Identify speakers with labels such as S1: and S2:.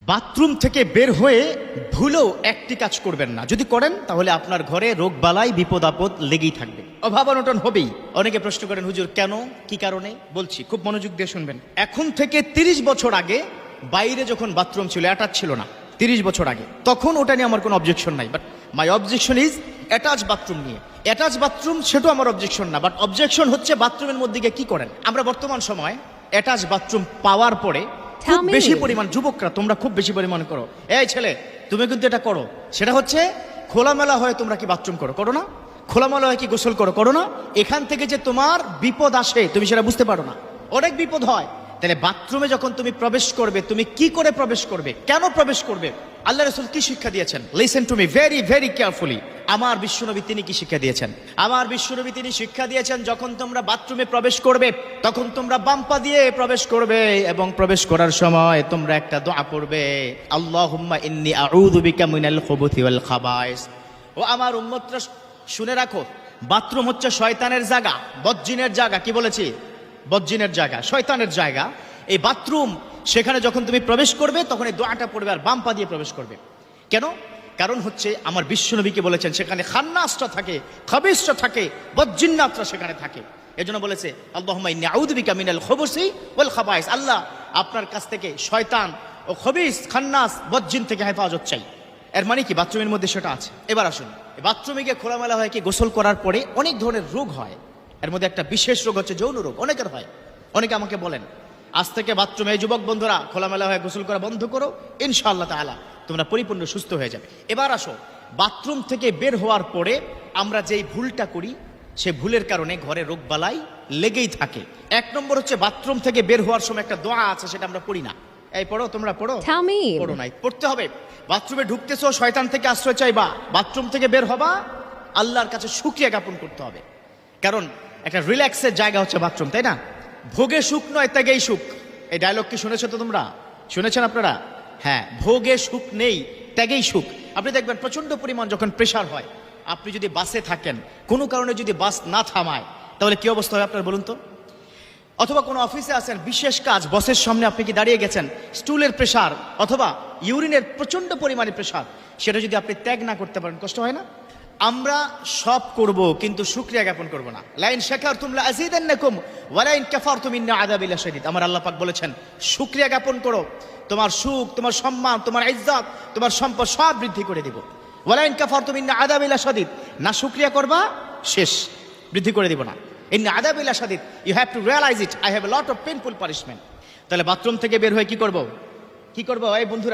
S1: Bathroom থেকে বের হয়ে ভুলেও একটি কাজ করবেন না। যদি করেন তাহলে আপনার ঘরে রোগ বালাই বিপদ আপদ লেগেই থাকবে, অভাব অনটন হবেই। অনেকে প্রশ্ন করেন, হুজুর কেন, কি কারণে? বলছি, খুব মনোযোগ দিয়ে শুনবেন। এখন থেকে 30 বছর আগে বাইরে যখন বাথরুম ছিল, অ্যাটাচ ছিল না, 30 বছর আগে, তখন ওটা নিয়ে আমার কোনো অবজেকশন নাই। But my objection is attach bathroom নিয়ে। অ্যাটাচ বাথরুম সেটাও আমার অবজেকশন না, বাট অবজেকশন হচ্ছে বাথরুমের মধ্যে গিয়ে কি করেন। আমরা বর্তমান সময় অ্যাটাচ বাথরুম পাওয়ার পরে খুব বেশি পরিমাণ, যুবকরা তোমরা খুব বেশি পরিমাণ করো, এই ছেলে তুমি কিন্তু এটা করো, সেটা হচ্ছে খোলামেলা হয়ে তোমরা কি বাথরুম করো না? খোলামেলা হয়ে কি গোসল করো না? এখান থেকে যে তোমার বিপদ আসে তুমি সেটা বুঝতে পারো না, অনেক বিপদ হয়। তাহলে বাথরুমে যখন তুমি প্রবেশ করবে, তুমি কি করে প্রবেশ করবে, কেন প্রবেশ করবে, আল্লাহ রাসূল কি শিক্ষা দিয়েছেন? Listen to me very very carefully. আমার বিশ্বনবী তিনি কি শিক্ষা দিয়েছেন? আমার বিশ্বনবী তিনি শিক্ষা দিয়েছেন, যখন তোমরা বাথরুমে প্রবেশ করবে তখন তোমরা বাম পা দিয়ে প্রবেশ করবে এবং প্রবেশ করার সময় তোমরা একটা দোয়া পড়বে, আল্লাহুম্মা ইন্নী আউযু বিকা মিনাল খুবুথি ওয়াল খাবায়েস। ও আমার উম্মতরা শুনে রাখো, বাথরুম হচ্ছে শয়তানের জায়গা, বজ্জিনের জায়গা। কি বলেছি? বজ্জিনের জায়গা, শয়তানের জায়গা। এই বাথরুম, সেখানে যখন তুমি প্রবেশ করবে তখন এই দোয়াটা পড়বে আর বাম পা দিয়ে প্রবেশ করবে। কেন? কারণ হচ্ছে আমার বিশ্বনবীকে বলেছেন সেখানে খান্নাসটা থাকে, খাবিসটা থাকে, বজ্জিন্নাতরা সেখানে থাকে। এজন্য বলেছে আল্লাহুম্মা ইন্নী আউযু বিকা মিনাল খুবুসি ওয়াল খাবায়েস, আল্লাহ আপনার কাছ থেকে শয়তান ও খবিস, খান্নাস, বজ্জিন থেকে হেফাজত চাই। এর মানে কি বাথরুমের মধ্যে সেটা আছে। এবার আসুন, বাথরুমে গিয়ে খোলামেলা হয় কি গোসল করার পরে অনেক ধরনের রোগ হয়। এর মধ্যে একটা বিশেষ রোগ হচ্ছে যৌন রোগ, অনেকের হয়। অনেকে আমাকে বলেন, আজ থেকে বাথরুমে যুবক বন্ধুরা খোলামেলা হয়ে গোসল করা বন্ধ করো, ইনশাআল্লাহ তাআলা তোমরা পরিপূর্ণ সুস্থ হয়ে যাবে। এবার আসো, বাথরুম থেকে বের হওয়ার পরে আমরা যেই ভুলটা করি, সে ভুলের কারণে ঘরে রোগ বালাই লেগেই থাকে। 1 নম্বর হচ্ছে বাথরুম থেকে বের হওয়ার সময় একটা দোয়া আছে, সেটা আমরা পড়ি না। এই পড়ো, তোমরা পড়ো? পড়ো নাই, পড়তে হবে। বাথরুমে ঢুকতেছো, শয়তান থেকে আশ্রয় চাইবা, বাথরুম থেকে বের হবা, আল্লাহর কাছে শুকরিয়া জ্ঞাপন করতে হবে। কারণ একটা রিল্যাক্সের জায়গা হচ্ছে বাথরুম, তাই না? ভোগে সুখ নয়, ত্যাগেই সুখ। এই ডায়লগ কি শুনেছো তো তোমরা? শুনেছেন আপনারা? হ্যাঁ, ভোগে সুখ নেই, ত্যাগেই সুখ। আপনি দেখবেন প্রচন্ড পরিমাণ যখন প্রেশার হয়, আপনি যদি বাসে থাকেন, কোনো কারণে যদি বাস না থামায়, তাহলে কি অবস্থা হয় আপনার বলুন তো? অথবা কোনো অফিসে আছেন, বিশেষ কাজ, বসের সামনে আপনি কি দাঁড়িয়ে গেছেন, স্টুলের প্রেশার অথবা ইউরিনের প্রচন্ড পরিমাণে প্রেশার, সেটা যদি আপনি ত্যাগ না করতে পারেন, কষ্ট হয় না? আমরা সব করব কিন্তু শুকরিয়া জ্ঞাপন করব না। লাইন শাকারতুম লাযীদান্নাকুম ওয়া লাইন কাফারতুম ইন্না আযাবি লাশাদীদ। আমার আল্লাহ পাক বলেছেন, শুকরিয়া জ্ঞাপন করো, তোমার সুখ, তোমার সম্মান, তোমার ইজ্জত, তোমার সম্পদ সব বৃদ্ধি করে দিব। ওয়া লাইন কাফারতুম ইন্না আযাবি লাশাদীদ। না শুকরিয়া করবা, শেষ, বৃদ্ধি করে দিব না। ইন্না আযাবি লাশাদীদ, you have to realize it, I have a lot of painful punishment. তাহলে বাথরুম থেকে বের হয়ে কি করব? এই বন্ধুরা